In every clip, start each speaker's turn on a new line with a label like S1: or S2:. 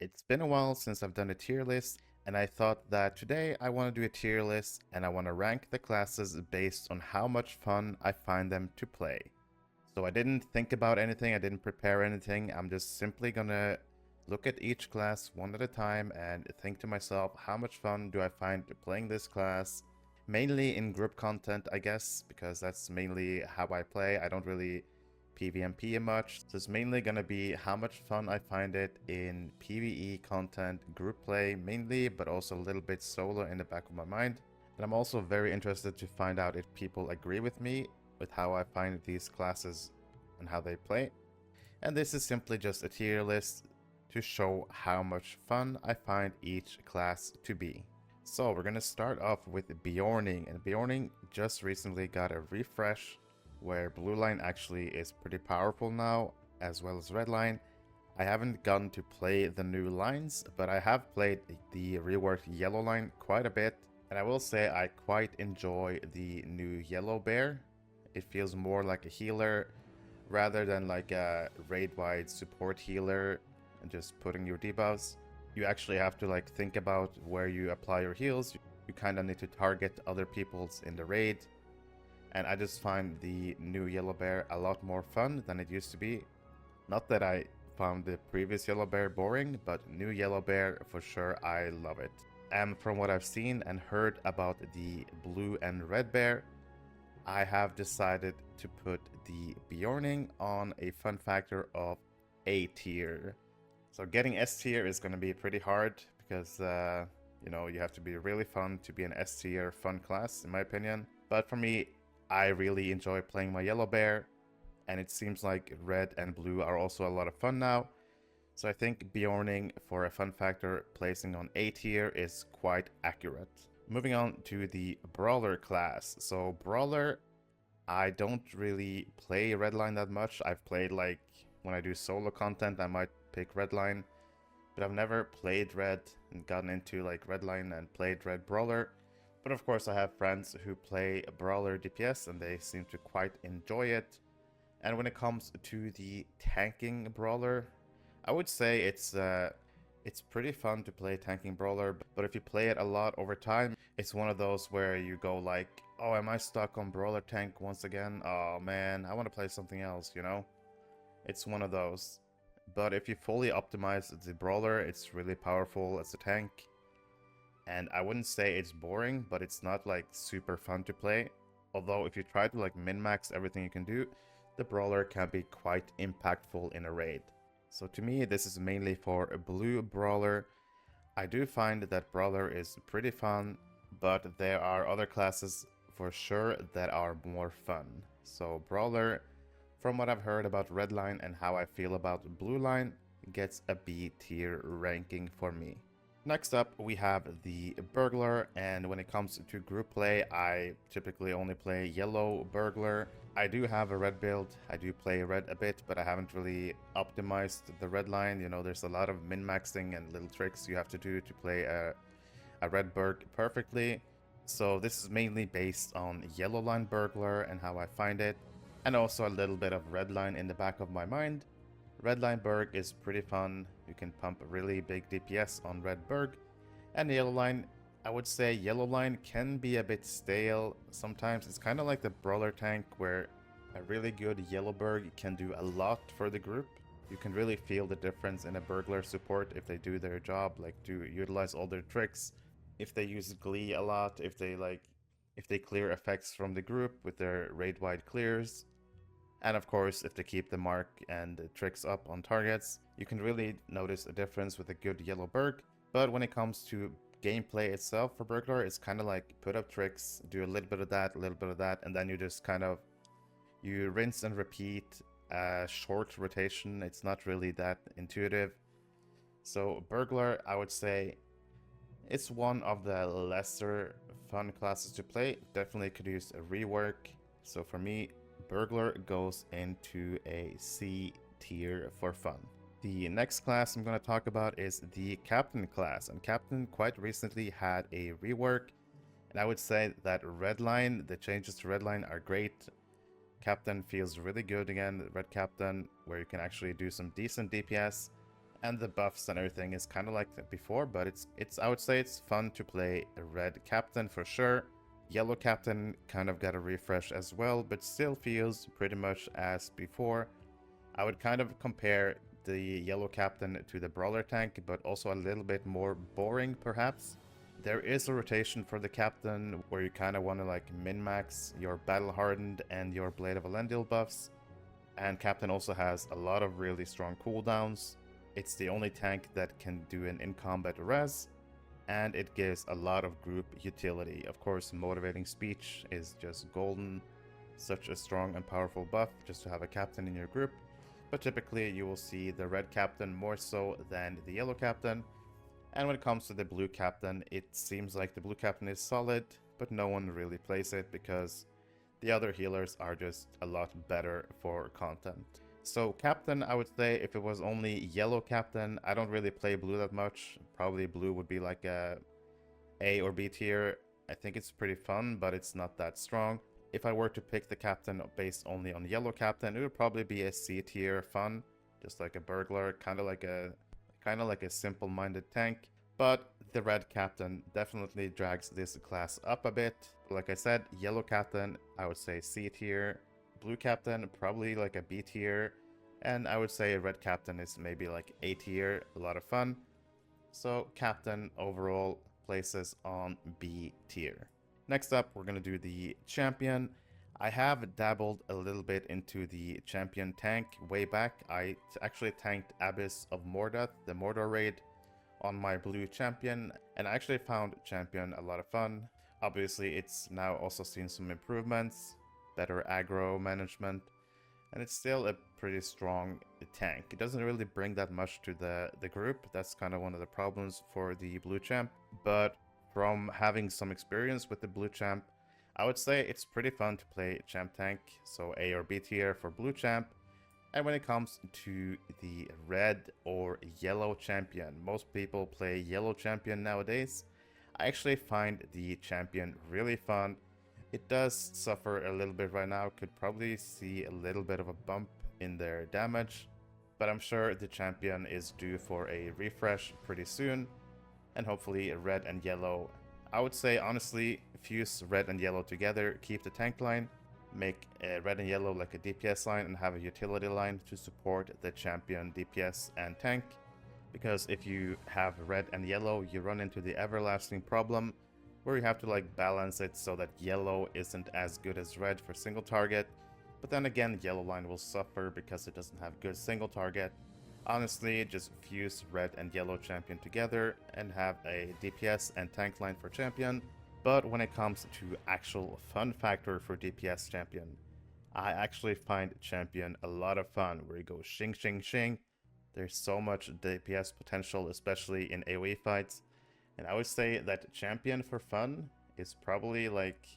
S1: It's been a while since I've done a tier list, and I thought that today I want to do a tier list and I want to rank the classes based on how much fun I find them to play. So I didn't think about anything, I didn't prepare anything, I'm just simply gonna look at each class one at a time and think to myself, how much fun do I find playing this class? Mainly in group content, I guess, because that's mainly how I play. I don't really PvMP much, so it's mainly gonna be how much fun I find it in PvE content, group play mainly, but also a little bit solo in the back of my mind. And I'm also very interested to find out if people agree with me with how I find these classes and how they play. And this is simply just a tier list to show how much fun I find each class to be. So we're gonna start off with Bjorning, and Bjorning just recently got a refresh where blue line actually is pretty powerful now, as well as red line. I haven't gotten to play the new lines, but I have played the reworked yellow line quite a bit, and I will say I quite enjoy the new yellow bear. It feels more like a healer rather than like a raid-wide support healer and just putting your debuffs. You actually have to like think about where you apply your heals. You kind of need to target other people's in the raid. And I just find the new yellow bear a lot more fun than it used to be. Not that I found the previous yellow bear boring, but new yellow bear for sure, I love it. And from what I've seen and heard about the blue and red bear, I have decided to put the Bjorning on a fun factor of A tier. So getting S tier is going to be pretty hard because, you know, you have to be really fun to be an S tier fun class, in my opinion. But for me, I really enjoy playing my yellow bear, and it seems like red and blue are also a lot of fun now. So I think Bjorning for a fun factor placing on A tier is quite accurate. Moving on to the Brawler class. So Brawler, I don't really play Redline that much. I've played like, when I do solo content, I might pick Redline, but I've never played Red and gotten into like Redline and played Red Brawler. But of course I have friends who play Brawler DPS and they seem to quite enjoy it. And when it comes to the tanking Brawler, I would say it's pretty fun to play tanking Brawler, but if you play it a lot over time, it's one of those where you go like, oh, am I stuck on Brawler tank once again? Oh man, I want to play something else, you know? It's one of those. But if you fully optimize the Brawler, it's really powerful as a tank. And I wouldn't say it's boring, but it's not like super fun to play. Although if you try to like min-max everything you can do, the Brawler can be quite impactful in a raid. So to me, this is mainly for a blue Brawler. I do find that Brawler is pretty fun, but there are other classes for sure that are more fun. So Brawler, from what I've heard about Redline and how I feel about Blue Line, gets a B tier ranking for me. Next up, we have the Burglar, and when it comes to group play, I typically only play yellow Burglar. I do have a red build, I do play red a bit, but I haven't really optimized the red line. You know, there's a lot of min-maxing and little tricks you have to do to play a red Burg perfectly. So this is mainly based on yellow line Burglar and how I find it, and also a little bit of red line in the back of my mind. Redline Berg is pretty fun. You can pump really big DPS on Red Berg. And Yellow Line, I would say Yellow Line can be a bit stale. Sometimes it's kind of like the Brawler tank where a really good Yellow Berg can do a lot for the group. You can really feel the difference in a Burglar support if they do their job, like to utilize all their tricks. If they use Glee a lot, if they clear effects from the group with their raid-wide clears. And of course, if they keep the mark and the tricks up on targets, you can really notice a difference with a good yellow Berg. But when it comes to gameplay itself for Burglar, it's kind of like put up tricks, do a little bit of that, a little bit of that, and then you just kind of, you rinse and repeat a short rotation. It's not really that intuitive. So Burglar, I would say, it's one of the lesser fun classes to play. Definitely could use a rework. So for me, Burglar goes into a C tier for fun. The next class I'm going to talk about is the Captain class, and Captain quite recently had a rework, and I would say that Redline, the changes to Redline are great. Captain feels really good again, Red Captain, where you can actually do some decent DPS, And the buffs and everything is kind of like that before, but it's I would say it's fun to play a red captain for sure. Yellow captain kind of got a refresh as well, but still feels pretty much as before. I would kind of compare the yellow captain to the brawler tank, but also a little bit more boring perhaps. There is a rotation for the captain where you kind of want to like min-max your battle hardened and your blade of Elendil buffs. And captain also has a lot of really strong cooldowns. It's the only tank that can do an in-combat res, and it gives a lot of group utility. Of course, motivating speech is just golden. Such a strong and powerful buff just to have a captain in your group. But typically you will see the red captain more so than the yellow captain. And when it comes to the blue captain, it seems like the blue captain is solid, but no one really plays it because the other healers are just a lot better for content. So captain, I would say if it was only yellow captain, I don't really play blue that much. Probably blue would be like A or B tier. I think it's pretty fun, but it's not that strong. If I were to pick the captain based only on yellow captain, it would probably be a C tier fun, just like a burglar, kind of like a simple-minded tank. But the red captain definitely drags this class up a bit. Like I said, yellow captain, I would say C tier. Blue captain, probably like a B tier. And I would say red captain is maybe like A tier, a lot of fun. So captain overall places on B tier. Next up, we're going to do the champion. I have dabbled a little bit into the champion tank way back. I actually tanked Abyss of Mordath, the Mordor raid, on my blue champion, and I actually found champion a lot of fun. Obviously, it's now also seen some improvements, better aggro management, and it's still a pretty strong tank. It doesn't really bring that much to the group. That's kind of one of the problems for the blue champ, but from having some experience with the blue champ, I would say it's pretty fun to play champ tank, so A or B tier for blue champ. And when it comes to the red or yellow champion, most people play yellow champion nowadays. I actually find the champion really fun. It does suffer a little bit right now, could probably see a little bit of a bump in their damage, but I'm sure the champion is due for a refresh pretty soon, and hopefully red and yellow. I would say honestly, fuse red and yellow together, keep the tank line, make red and yellow like a DPS line, and have a utility line to support the champion DPS and tank. Because if you have red and yellow, you run into the everlasting problem where you have to like balance it so that yellow isn't as good as red for single target, but then again yellow line will suffer because it doesn't have good single target. Honestly, just fuse red and yellow champion together and have a DPS and tank line for champion. But when it comes to actual fun factor for DPS champion, I actually find champion a lot of fun where you go shing shing shing. There's so much DPS potential, especially in AoE fights. And I would say that champion for fun is probably like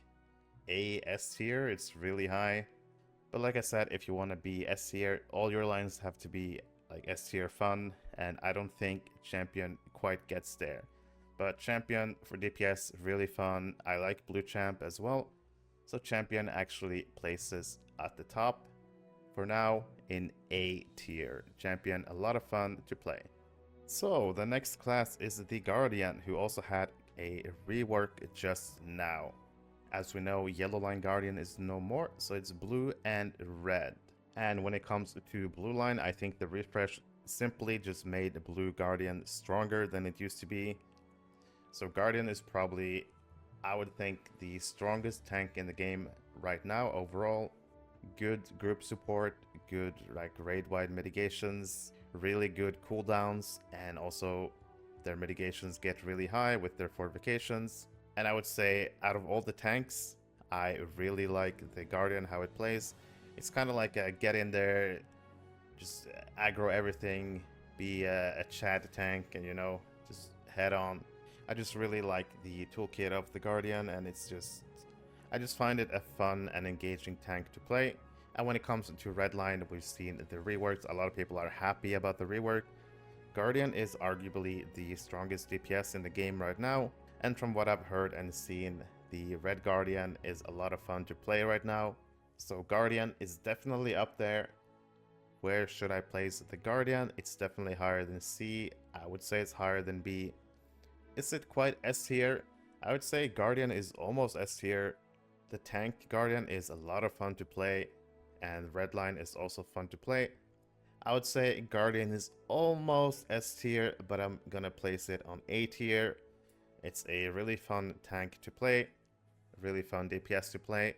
S1: A S tier. It's really high. But like I said, if you want to be S tier, all your lines have to be like S tier fun, and I don't think champion quite gets there. But champion for DPS, really fun. I like blue champ as well. So champion actually places at the top for now in A tier. Champion, a lot of fun to play. So the next class is the Guardian, who also had a rework just now. As we know, Yellow Line Guardian is no more, so it's blue and red. And when it comes to blue line, I think the refresh simply just made the blue Guardian stronger than it used to be. So Guardian is probably, I would think, the strongest tank in the game right now overall. Good group support, good like raid-wide mitigations, really good cooldowns, and also their mitigations get really high with their fortifications. And I would say out of all the tanks, I really like the Guardian, how it plays. It's kind of like a get in there, just aggro everything, be a Chad tank, and you know, just head on. I just really like the toolkit of the Guardian, and it's just, I just find it a fun and engaging tank to play. And when it comes to Redline, we've seen the reworks. A lot of people are happy about the rework. Guardian is arguably the strongest DPS in the game right now, and from what I've heard and seen, the Red Guardian is a lot of fun to play right now. So Guardian is definitely up there. Where should I place the Guardian? It's definitely higher than C. I would say it's higher than B. Is it quite S tier? I would say Guardian is almost S tier. The tank Guardian is a lot of fun to play, and Redline is also fun to play. I would say Guardian is almost S tier, but I'm gonna place it on A tier. It's a really fun tank to play, really fun DPS to play.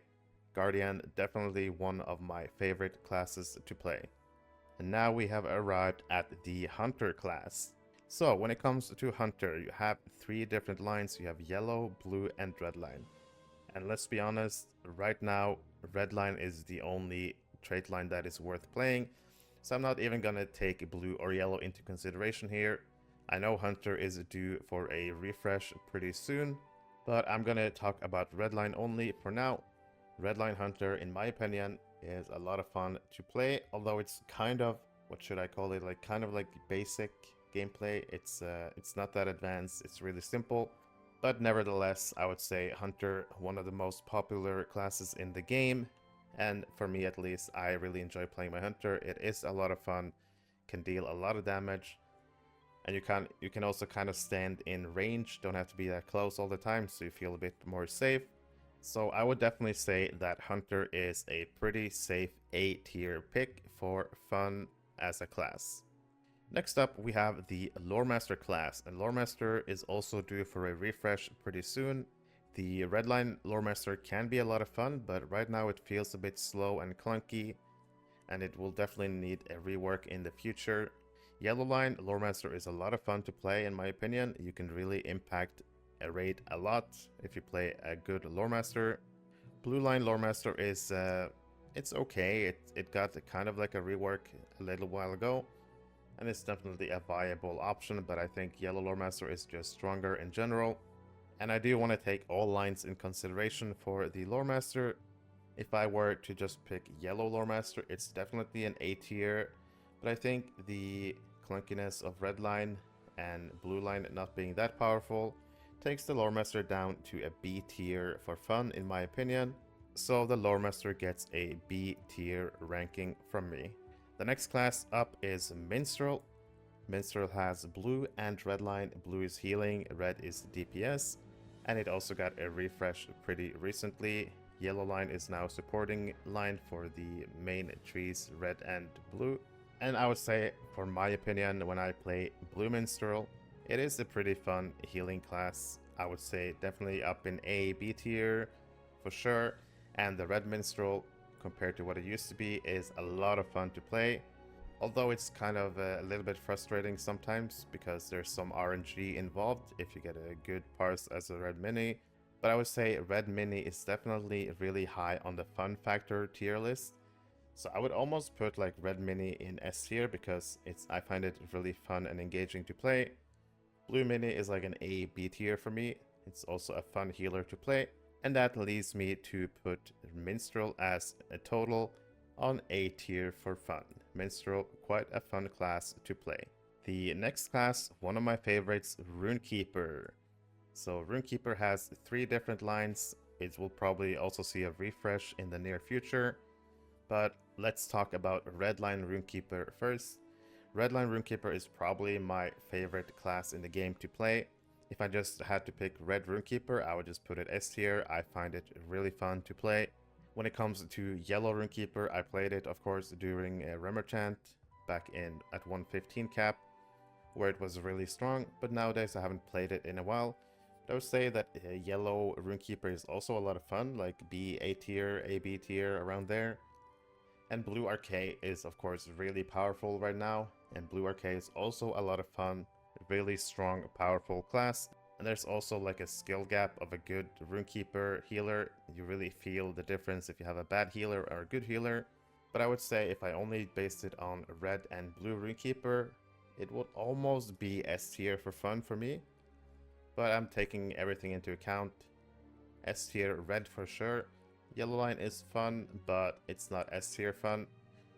S1: Guardian, definitely one of my favorite classes to play. And now we have arrived at the Hunter class. So when it comes to Hunter, you have 3 different lines. You have yellow, blue, and red line. And let's be honest, right now, red line is the only trait line that is worth playing. So I'm not even gonna take blue or yellow into consideration here. I know Hunter is due for a refresh pretty soon, but I'm gonna talk about red line only for now. Red line Hunter, in my opinion, is a lot of fun to play, although it's kind of, what should I call it, like kind of like basic gameplay. It's not that advanced, it's really simple, but nevertheless, I would say Hunter, one of the most popular classes in the game, and for me at least, I really enjoy playing my Hunter. It is a lot of fun, can deal a lot of damage, and you can also kind of stand in range, don't have to be that close all the time, so you feel a bit more safe. So I would definitely say that Hunter is a pretty safe A tier pick for fun as a class. Next up, we have the Loremaster class, and Loremaster is also due for a refresh pretty soon. The Redline Loremaster can be a lot of fun, but right now it feels a bit slow and clunky, and it will definitely need a rework in the future. Yellow Line Loremaster is a lot of fun to play, in my opinion. You can really impact a raid a lot if you play a good Loremaster. Blue Line Loremaster is, it's okay. It got kind of like a rework a little while ago, and it's definitely a viable option, but I think Yellow Loremaster is just stronger in general. And I do want to take all lines in consideration for the Loremaster. If I were to just pick Yellow Loremaster, it's definitely an A tier, but I think the clunkiness of Red Line and Blue Line not being that powerful takes the Loremaster down to a B tier for fun, in my opinion. So the Loremaster gets a B tier ranking from me. The next class up is Minstrel. Minstrel has blue and red line. Blue is healing, red is DPS, and it also got a refresh pretty recently. Yellow line is now supporting line for the main trees, red and blue. And I would say, for my opinion, when I play Blue Minstrel, it is a pretty fun healing class. I would say definitely up in A, B tier for sure. And the Red Minstrel, compared to what it used to be, is a lot of fun to play. Although it's kind of a little bit frustrating sometimes because there's some RNG involved if you get a good parse as a Red Mini. But I would say Red Mini is definitely really high on the fun factor tier list. So I would almost put like Red Mini in S tier because I find it really fun and engaging to play. Blue Mini is like an A, B tier for me. It's also a fun healer to play. And that leads me to put Minstrel as a total on A tier for fun. Minstrel, quite a fun class to play. The next class, one of my favorites, rune-keeper. So rune-keeper has 3 different lines. It will probably also see a refresh in the near future. But let's talk about Redline rune-keeper first. Redline rune-keeper is probably my favorite class in the game to play. If I just had to pick Red rune-keeper, I would just put it S tier. I find it really fun to play. When it comes to Yellow rune-keeper, I played it, of course, during a Remerchant back at 115 cap, where it was really strong, but nowadays I haven't played it in a while. But I would say that Yellow rune-keeper is also a lot of fun, like B, A tier, A, B tier, around there. And Blue RK is, of course, really powerful right now, and Blue RK is also a lot of fun, really strong, powerful class. And there's also like a skill gap of a good rune-keeper healer. You really feel the difference if you have a bad healer or a good healer. But I would say if I only based it on red and blue rune-keeper, it would almost be S tier for fun for me. But I'm taking everything into account. S tier red for sure. Yellow line is fun, but it's not S tier fun.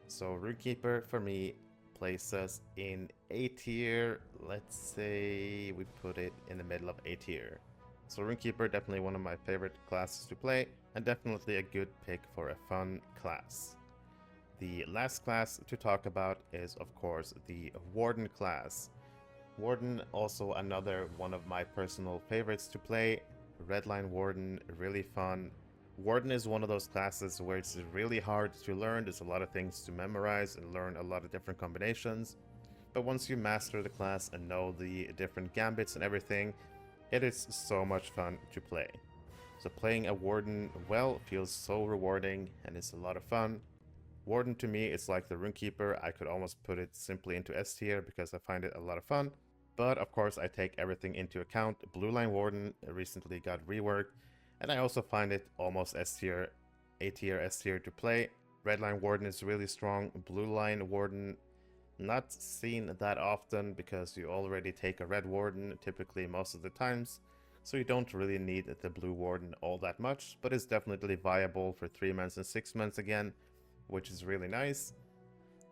S1: So rune-keeper for me places in A tier. Let's say we put it in the middle of A tier. So rune-keeper, definitely one of my favorite classes to play, and definitely a good pick for a fun class. The last class to talk about is, of course, the Warden class. Warden, also another one of my personal favorites to play. Redline Warden, really fun. Warden is one of those classes where it's really hard to learn. There's a lot of things to memorize and learn a lot of different combinations. But once you master the class and know the different gambits and everything, it is so much fun to play. So playing a Warden well feels so rewarding and it's a lot of fun. Warden to me is like the rune-keeper. I could almost put it simply into S tier because I find it a lot of fun. But of course I take everything into account. Blue Line Warden recently got reworked and I also find it almost S tier, A tier, S tier to play. Red Line Warden is really strong. Blue Line Warden, not seen that often because you already take a red warden typically most of the times, so you don't really need the blue warden all that much, but it's definitely viable for 3 months and 6 months again, which is really nice.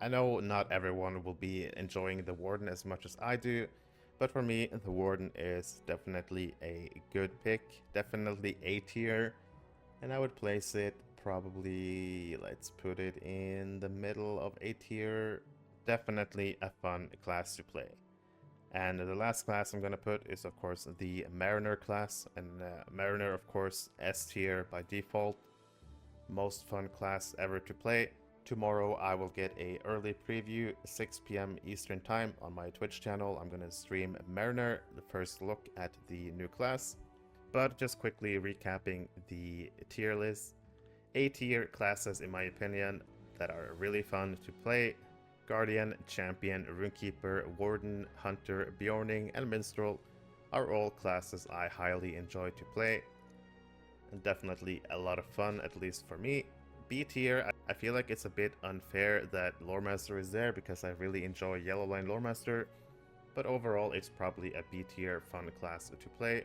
S1: I know not everyone will be enjoying the warden as much as I do, but for me the warden is definitely a good pick, definitely A tier, and I would place it probably, let's put it in the middle of A tier. Definitely a fun class to play. And the last class I'm going to put is of course the Mariner class, and Mariner of course S tier by default. Most fun class ever to play. Tomorrow I will get a early preview 6 p.m. Eastern time on my Twitch channel. I'm going to stream Mariner, the first look at the new class. But just quickly recapping the tier list. A tier classes in my opinion that are really fun to play: Guardian, Champion, Rune-keeper, Warden, Hunter, Bjorning, and Minstrel are all classes I highly enjoy to play, and definitely a lot of fun, at least for me. B tier, I feel like it's a bit unfair that Loremaster is there because I really enjoy Yellow Line Loremaster, but overall it's probably a B tier fun class to play.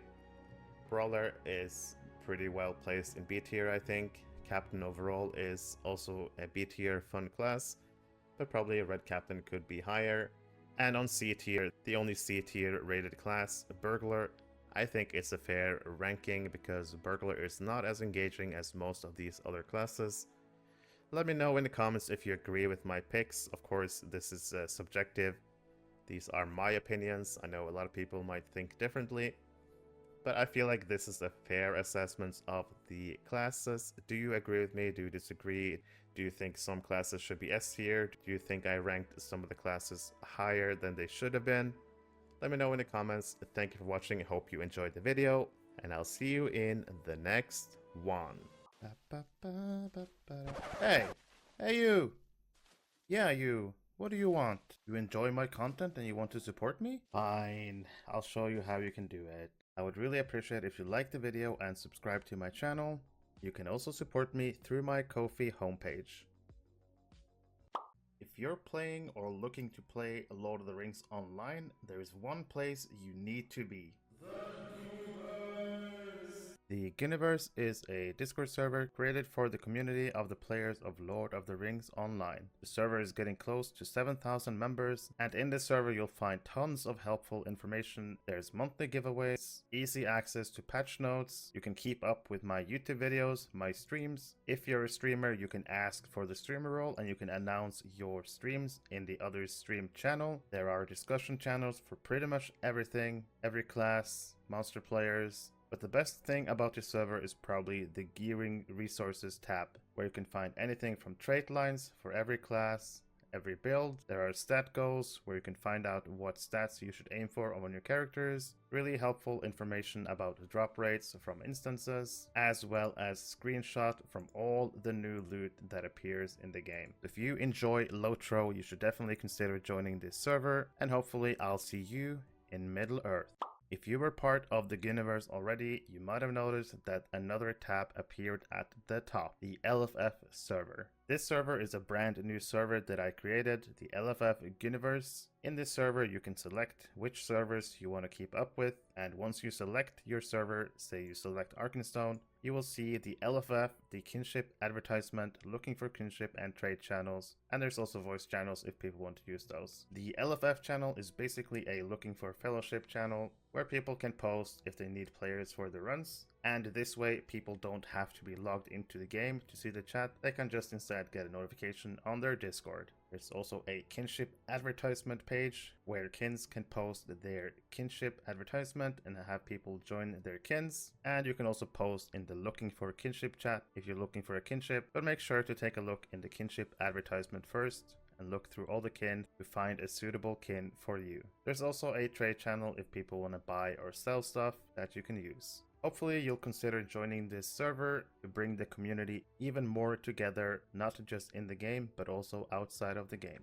S1: Brawler is pretty well placed in B tier, I think. Captain overall is also a B tier fun class, but probably a red captain could be higher. And on C tier, the only C tier rated class, Burglar, I think it's a fair ranking because Burglar is not as engaging as most of these other classes. Let me know in the comments if you agree with my picks. Of course, this is subjective. These are my opinions. I know a lot of people might think differently, but I feel like this is a fair assessment of the classes. Do you agree with me? Do you disagree? Do you think some classes should be S tier? Do you think I ranked some of the classes higher than they should have been? Let me know in the comments. Thank you for watching. I hope you enjoyed the video, and I'll see you in the next one. Hey! Hey you! Yeah, you! What do you want? You enjoy my content and you want to support me? Fine, I'll show you how you can do it. I would really appreciate if you like the video and subscribe to my channel. You can also support me through my Ko-fi homepage. If you're playing or looking to play Lord of the Rings online, there is one place you need to be. The Ghyniverse is a Discord server created for the community of the players of Lord of the Rings Online. The server is getting close to 7,000 members, and in this server you'll find tons of helpful information. There's monthly giveaways, easy access to patch notes, you can keep up with my YouTube videos, my streams. If you're a streamer, you can ask for the streamer role and you can announce your streams in the other stream channel. There are discussion channels for pretty much everything, every class, monster players. But the best thing about this server is probably the Gearing Resources tab, where you can find anything from trait lines for every class, every build. There are stat goals, where you can find out what stats you should aim for on your characters. Really helpful information about drop rates from instances, as well as screenshot from all the new loot that appears in the game. If you enjoy LOTRO, you should definitely consider joining this server, and hopefully I'll see you in Middle Earth. If you were part of the Ghyniverse already, you might have noticed that another tab appeared at the top, the LFF server. This server is a brand new server that I created, the LFF Ghyniverse. In this server, you can select which servers you want to keep up with, and once you select your server, say you select Arkenstone, you will see the LFF, the kinship advertisement, looking for kinship and trade channels, and there's also voice channels if people want to use those. The LFF channel is basically a looking for fellowship channel where people can post if they need players for the runs. And this way, people don't have to be logged into the game to see the chat. They can just instead get a notification on their Discord. There's also a kinship advertisement page where kins can post their kinship advertisement and have people join their kins. And you can also post in the looking for a kinship chat if you're looking for a kinship, but make sure to take a look in the kinship advertisement first and look through all the kin to find a suitable kin for you. There's also a trade channel if people want to buy or sell stuff that you can use. Hopefully you'll consider joining this server to bring the community even more together, not just in the game, but also outside of the game.